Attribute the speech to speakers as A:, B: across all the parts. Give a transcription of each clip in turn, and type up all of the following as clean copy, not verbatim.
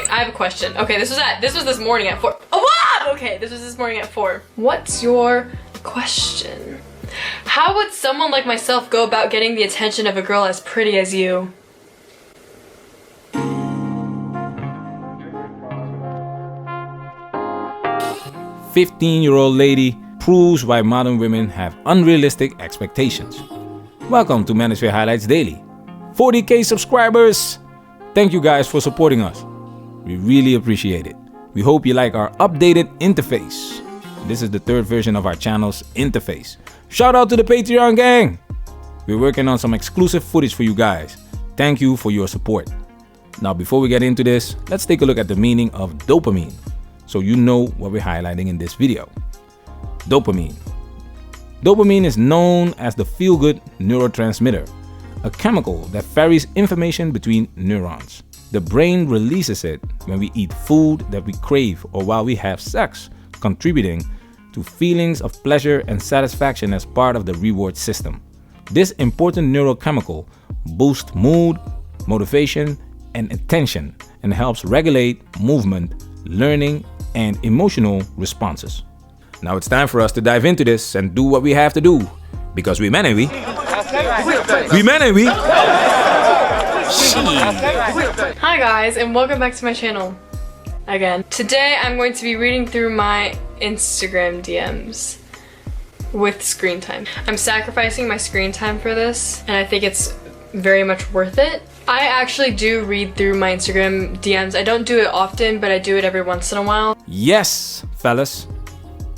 A: I have a question. Okay, this was this morning at 4. Oh, what? Okay, this was this morning at 4. What's your question? How would someone like myself go about getting the attention of a girl as pretty as you?
B: "15-year-old lady proves why modern women have unrealistic expectations." Welcome to Manosphere Highlights Daily. 40K subscribers! Thank you guys for supporting us. We really appreciate it. We hope you like our updated interface. This is the third version of our channel's interface. Shout out to the Patreon gang! We're working on some exclusive footage for you guys. Thank you for your support. Now before we get into this, let's take a look at the meaning of dopamine, so you know what we're highlighting in this video. Dopamine. Dopamine is known as the feel-good neurotransmitter, a chemical that ferries information between neurons. The brain releases it when we eat food that we crave or while we have sex, contributing to feelings of pleasure and satisfaction as part of the reward system. This important neurochemical boosts mood, motivation, and attention, and helps regulate movement, learning, and emotional responses. Now it's time for us to dive into this and do what we have to do, because we men and we.
A: Hi guys, and welcome back to my channel again. Today I'm going to be reading through my Instagram DMs with screen time. I'm sacrificing my screen time for this, and I think it's very much worth it. I actually do read through my Instagram DMs. I don't do it often, but I do it every once in a while.
B: Yes, fellas.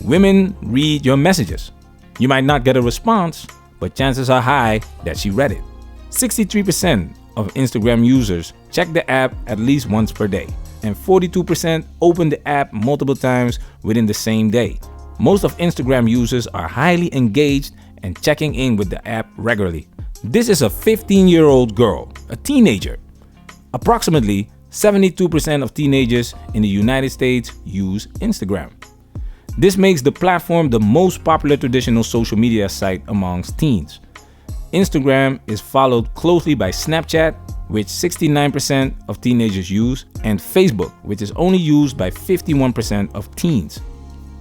B: Women read your messages. You might not get a response, but chances are high that she read it. 63% of Instagram users check the app at least once per day, and 42% open the app multiple times within the same day. Most of Instagram users are highly engaged and checking in with the app regularly. This is a 15-year-old girl, a teenager. Approximately 72% of teenagers in the United States use Instagram. This makes the platform the most popular traditional social media site amongst teens. Instagram is followed closely by Snapchat, which 69% of teenagers use, and Facebook, which is only used by 51% of teens.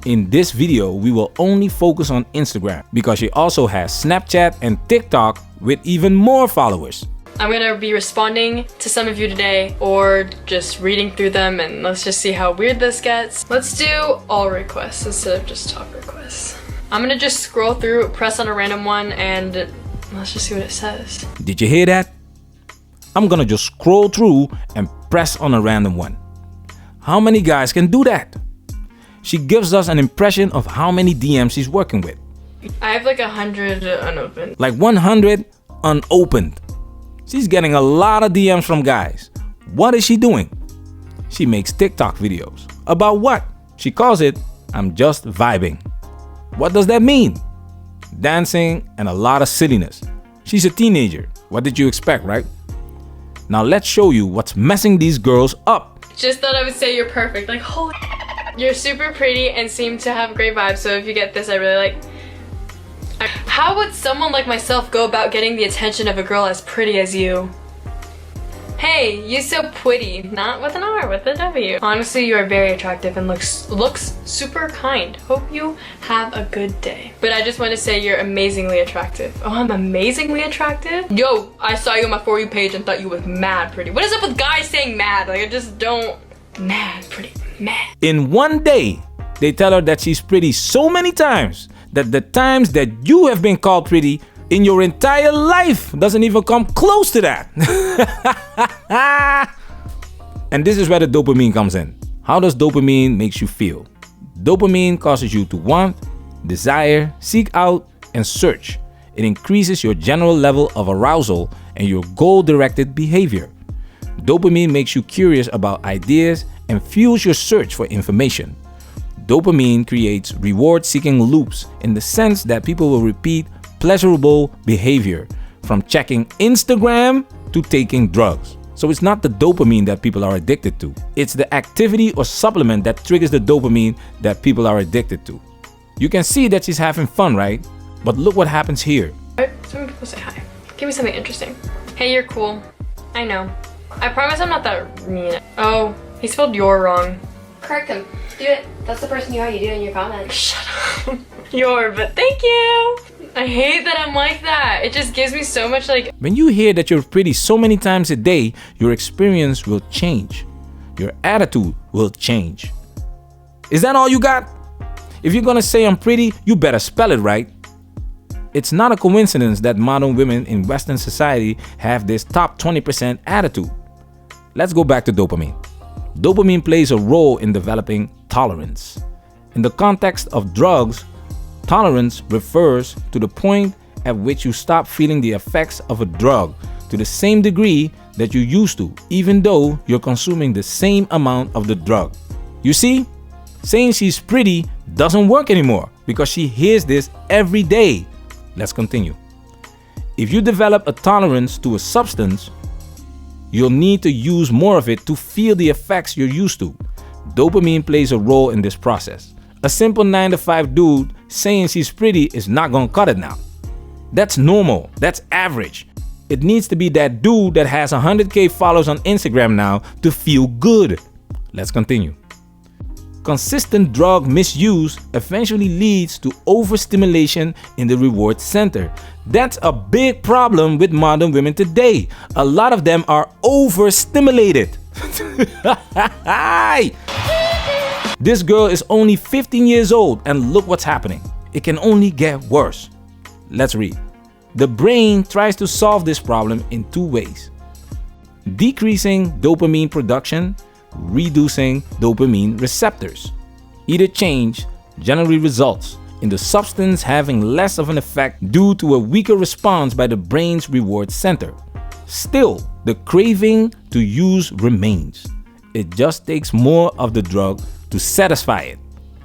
B: In this video, we will only focus on Instagram because she also has Snapchat and TikTok with even more followers.
A: I'm gonna be responding to some of you today or just reading through them, and let's just see how weird this gets. Let's do all requests instead of just top requests. I'm gonna just scroll through, press on a random one, and let's just see what it says.
B: Did you hear that? I'm gonna just scroll through and press on a random one. How many guys can do that? She gives us an impression of how many DMs she's working with.
A: I have like 100 unopened.
B: Like 100 unopened. She's getting a lot of DMs from guys. What is she doing? She makes TikTok videos. About what? She calls it, "I'm just vibing." What does that mean? Dancing and a lot of silliness. She's a teenager. What did you expect, right? Now let's show you what's messing these girls up.
A: Just thought I would say you're perfect. Like, holy, you're super pretty and seem to have great vibes. So if you get this, I really like. How would someone like myself go about getting the attention of a girl as pretty as you? Hey, you so pretty. Not with an R, with a W. Honestly, you are very attractive and looks super kind. Hope you have a good day. But I just want to say you're amazingly attractive. Oh, I'm amazingly attractive? Yo, I saw you on my For You page and thought you was mad pretty. What is up with guys saying mad? Like, I just don't. Mad pretty, mad.
B: In one day, they tell her that she's pretty so many times that the times that you have been called pretty in your entire life doesn't even come close to that. And this is where the dopamine comes in. How does dopamine makes you feel? Dopamine causes you to want, desire, seek out, and search. It increases your general level of arousal and your goal-directed behavior. Dopamine makes you curious about ideas and fuels your search for information. Dopamine creates reward-seeking loops in the sense that people will repeat pleasurable behavior, from checking Instagram to taking drugs. So it's not the dopamine that people are addicted to. It's the activity or supplement that triggers the dopamine that people are addicted to. You can see that she's having fun, right? But look what happens here.
A: Some people say hi. Give me something interesting. Hey, you're cool. I know. I promise I'm not that mean. Oh, He spelled your wrong.
C: Correct him. Do it. That's the person you are. You do it in your comments.
A: Shut up. Your, but thank you. I hate that I'm like that. It just gives me so much like...
B: When you hear that you're pretty so many times a day, your experience will change. Your attitude will change. Is that all you got? If you're gonna say I'm pretty, you better spell it right. It's not a coincidence that modern women in Western society have this top 20% attitude. Let's go back to dopamine. Dopamine plays a role in developing tolerance. In the context of drugs, tolerance refers to the point at which you stop feeling the effects of a drug to the same degree that you used to, even though you're consuming the same amount of the drug. You see, saying she's pretty doesn't work anymore because she hears this every day. Let's continue. If you develop a tolerance to a substance, you'll need to use more of it to feel the effects you're used to. Dopamine plays a role in this process. A simple 9-to-5 dude saying she's pretty is not gonna cut it now. That's normal. That's average. It needs to be that dude that has 100K followers on Instagram now to feel good. Let's continue. Consistent drug misuse eventually leads to overstimulation in the reward center. That's a big problem with modern women today. A lot of them are overstimulated. This girl is only 15 years old and look what's happening. It can only get worse. Let's read. The brain tries to solve this problem in two ways: decreasing dopamine production, reducing dopamine receptors. Either change generally results in the substance having less of an effect due to a weaker response by the brain's reward center. Still, the craving to use remains. It just takes more of the drug to satisfy it.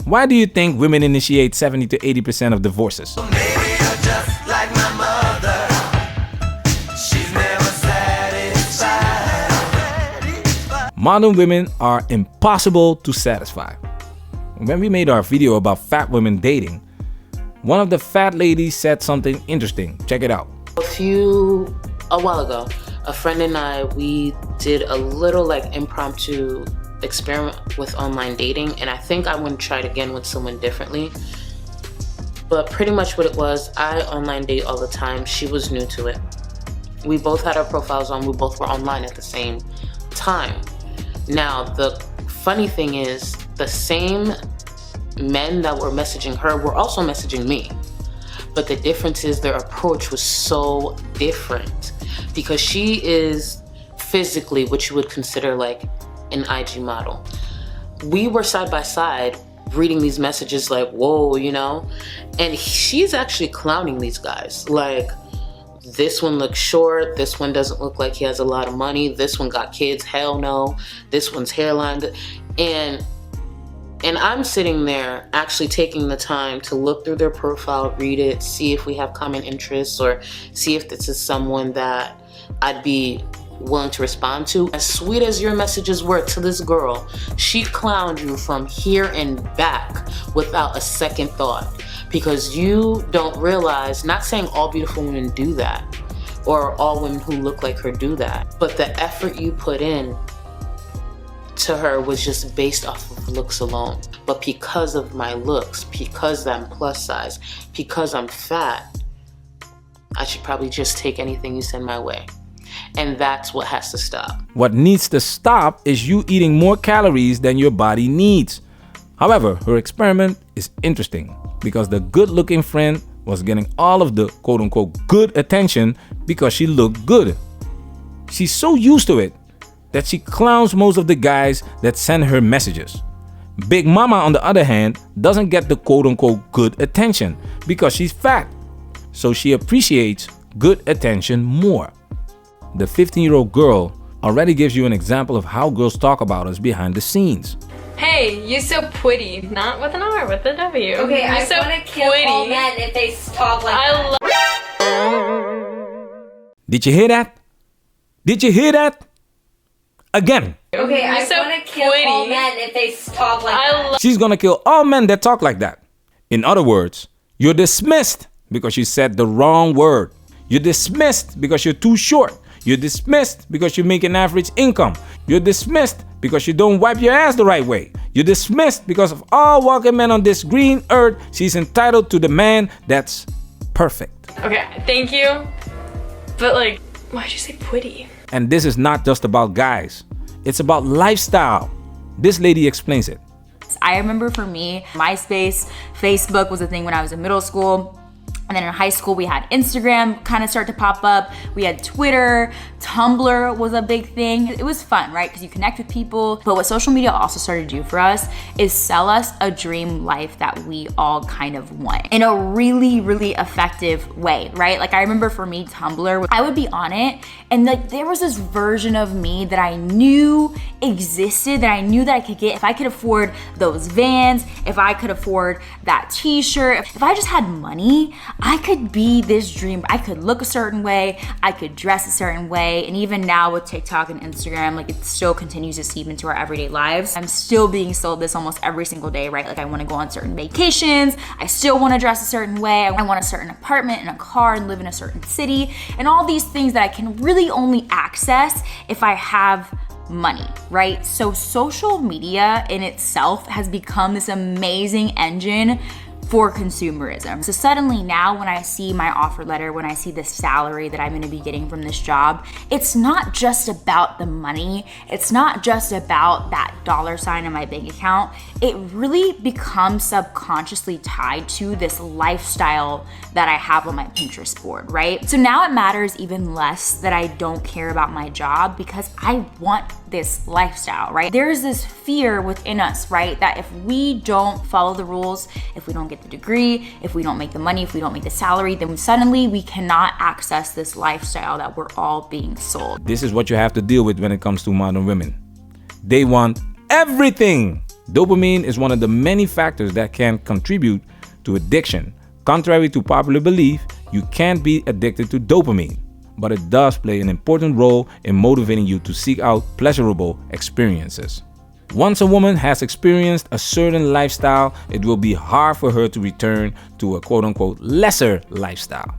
B: Why do you think women initiate 70 to 80% of divorces?
D: Maybe you're just like my mother. She's never satisfied.
B: Modern women are impossible to satisfy. When we made our video about fat women dating, one of the fat ladies said something interesting. Check it out.
E: A while ago, a friend and I, we did a little like impromptu experiment with online dating, and I think I want to try it again with someone differently. But pretty much what it was, I online date all the time. She was new to it. We both had our profiles on. We both were online at the same time. Now, the funny thing is, the same men that were messaging her were also messaging me. But the difference is their approach was so different, because she is physically what you would consider like an IG model. We were side by side reading these messages like, whoa, you know? And she's actually clowning these guys. Like, this one looks short, this one doesn't look like he has a lot of money, this one got kids, hell no, this one's hairline. And I'm sitting there actually taking the time to look through their profile, read it, see if we have common interests, or see if this is someone that I'd be willing to respond to. As sweet as your messages were to this girl, she clowned you from here and back without a second thought, because you don't realize, not saying all beautiful women do that, or all women who look like her do that, but the effort you put in to her was just based off of looks alone. But because of my looks, because I'm plus size, because I'm fat, I should probably just take anything you send my way. And that's what has to stop.
B: What needs to stop is you eating more calories than your body needs. However, her experiment is interesting because the good-looking friend was getting all of the quote-unquote good attention because she looked good. She's so used to it that she clowns most of the guys that send her messages. Big Mama, on the other hand, doesn't get the quote-unquote good attention because she's fat. So she appreciates good attention more. The 15-year-old girl already gives you an example of how girls talk about us behind the scenes.
A: Hey, you so pretty. Not with an R, with a W.
C: Okay,
A: you're
C: I
A: so
C: want to kill all men if they talk like that.
B: Did you hear that? Did you hear that? Again.
C: Okay, I
A: so
C: want to kill all men if they talk like that.
B: She's gonna kill all men that talk like that. In other words, you're dismissed because you said the wrong word. You're dismissed because you're too short. You're dismissed because you make an average income. You're dismissed because you don't wipe your ass the right way. You're dismissed because of all walking men on this green earth. She's entitled to the man that's perfect.
A: Okay, thank you. But like, why'd you say pretty?
B: And this is not just about guys. It's about lifestyle. This lady explains it.
F: I remember for me, MySpace, Facebook was a thing when I was in middle school. And then in high school, we had Instagram kind of start to pop up. We had Twitter, Tumblr was a big thing. It was fun, right? Because you connect with people. But what social media also started to do for us is sell us a dream life that we all kind of want in a really, really effective way, right? Like I remember for me, Tumblr, I would be on it and like there was this version of me that I knew existed, that I knew that I could get if I could afford those Vans, if I could afford that t-shirt, if I just had money, I could be this dream. I could look a certain way, I could dress a certain way, and even now with TikTok and Instagram, like it still continues to seep into our everyday lives. I'm still being sold this almost every single day, right? Like I wanna go on certain vacations, I still wanna dress a certain way, I want a certain apartment and a car and live in a certain city, and all these things that I can really only access if I have money, right? So social media in itself has become this amazing engine for consumerism. So suddenly now when I see my offer letter, when I see the salary that I'm gonna be getting from this job, it's not just about the money. It's not just about that dollar sign in my bank account. It really becomes subconsciously tied to this lifestyle that I have on my Pinterest board, right? So now it matters even less that I don't care about my job because I want this lifestyle, right? There's this fear within us, right? That if we don't follow the rules, if we don't get the degree, if we don't make the money, if we don't make the salary, then suddenly we cannot access this lifestyle that we're all being sold.
B: This is what you have to deal with when it comes to modern women. They want everything. Dopamine is one of the many factors that can contribute to addiction. Contrary to popular belief, you can't be addicted to dopamine, but it does play an important role in motivating you to seek out pleasurable experiences. Once a woman has experienced a certain lifestyle, it will be hard for her to return to a quote-unquote lesser lifestyle.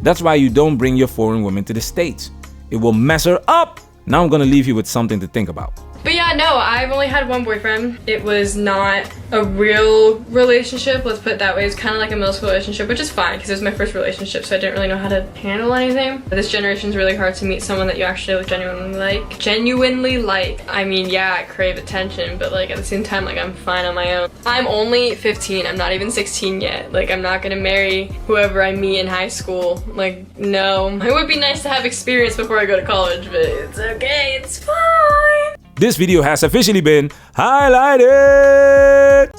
B: That's why you don't bring your foreign woman to the States. It will mess her up. Now I'm gonna leave you with something to think about.
A: But yeah, no, I've only had one boyfriend. It was not a real relationship, let's put it that way. It's kind of like a middle school relationship, which is fine because it was my first relationship, so I didn't really know how to handle anything. This generation is really hard to meet someone that you actually genuinely like. I mean, yeah, I crave attention, but like at the same time, like I'm fine on my own. I'm only 15, I'm not even 16 yet. Like I'm not gonna marry whoever I meet in high school. Like, no. It would be nice to have experience before I go to college, but it's okay, it's fine.
B: This video has officially been highlighted.